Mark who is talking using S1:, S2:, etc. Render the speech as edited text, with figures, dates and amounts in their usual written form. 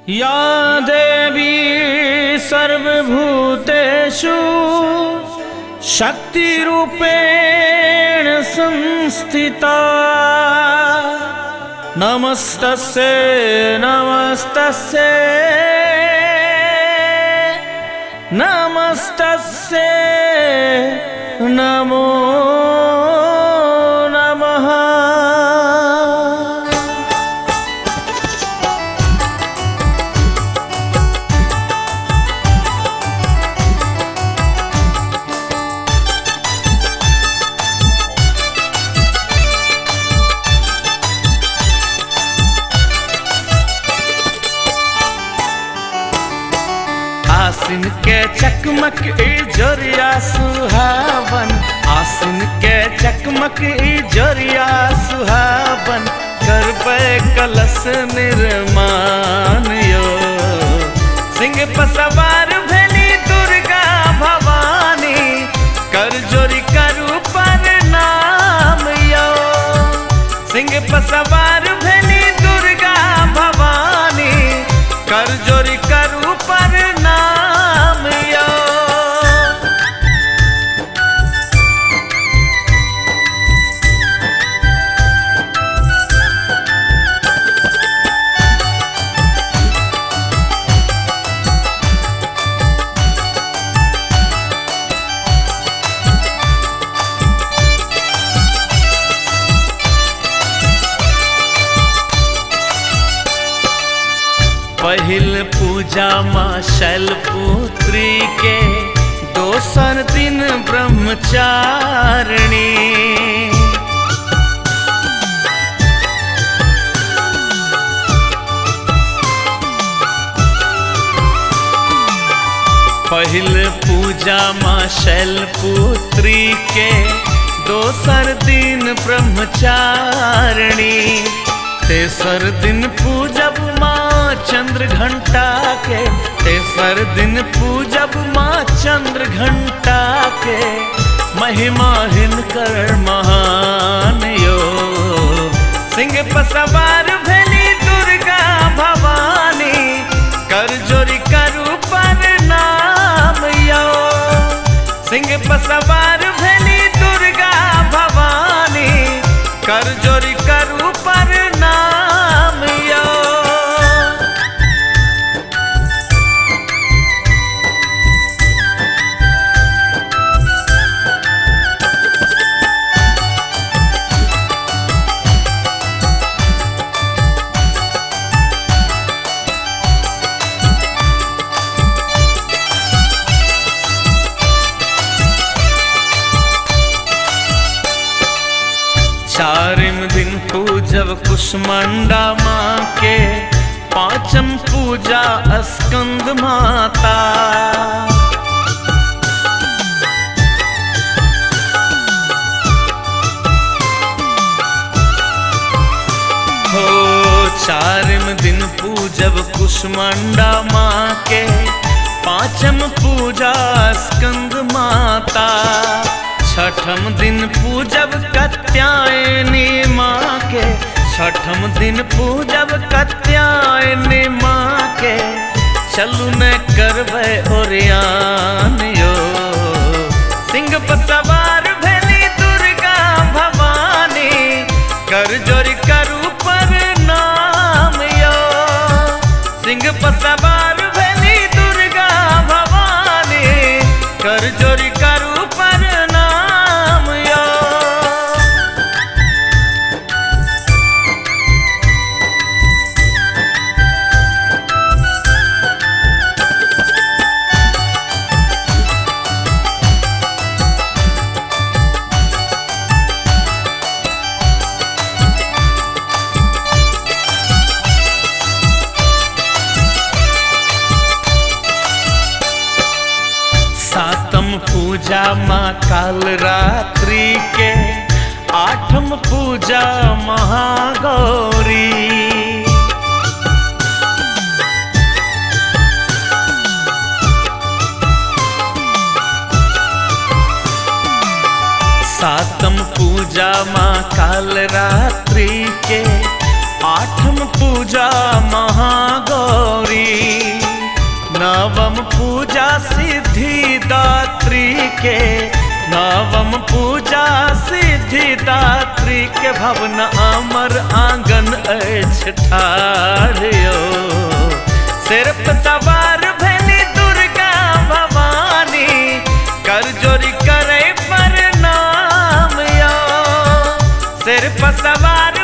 S1: या देवी सर्वभूतेषु शक्तिरूपेण संस्थिता नमस्तस्यै नमस्तस्यै नमस्तस्यै नमो नमः। आसिन के चकमक जोरिया सुहावन, आसिन के चकमक जोरिया सुहावन, करबै कलश निर्माण यो। सिंह पर सवार भेली दुर्गा भवानी, कर जोरी करू प्रणाम यो। सिंह पर सवार भेली दुर्गा भवानी, कर जोरी करू प्रणाम यो। पहिल पूजा माँ शैलपुत्री के, दोसर दिन ब्रह्मचारिणी। पहिल पूजा माँ शैलपुत्री के, दोसर दिन ब्रह्मचारिणी। तेसर दिन पूजब माँ चंद्र घंटा के, तेसर दिन पूजब माँ चंद्र घंटा के, महिमा हिनकर महान यो। सिंह पर सवार भेली दुर्गा भवानी, कर जोरी करू प्रणाम यो। सिंह पर सवार भेली दुर्गा भवानी, कर जोरी करू प्रणाम यो। चारिम दिन पूजब कुष्मांडा माँ के, पांचम पूजा स्कंद माता। हो चारिम दिन पूजब कुष्मांडा माँ के, पांचम पूजा स्कंद माता। छठम दिन पूजब कात्यायनी माँ के, छठम दिन पूजब कात्यायनी माँ के, चलू न करबै ओरियान यो। सिंह पर सवार भेली दुर्गा भवानी, कर जोरी करू प्रणाम यो। सिंह पर सवार भेली दुर्गा भवानी, कर जोरी करू प्रणाम यो। सातम पूजा माँ काल रात्रि के, आठम पूजा महागौरी। सातम पूजा माँ काल रात्रि के, आठम पूजा महागौरी। के नवम पूजा सिद्धिदात्री के भवन अमर आंगन अछि ठाढ़ियो। सिर पे सवार भेली दुर्गा भवानी कर जोरी करे प्रणाम यो। सिर पे सवार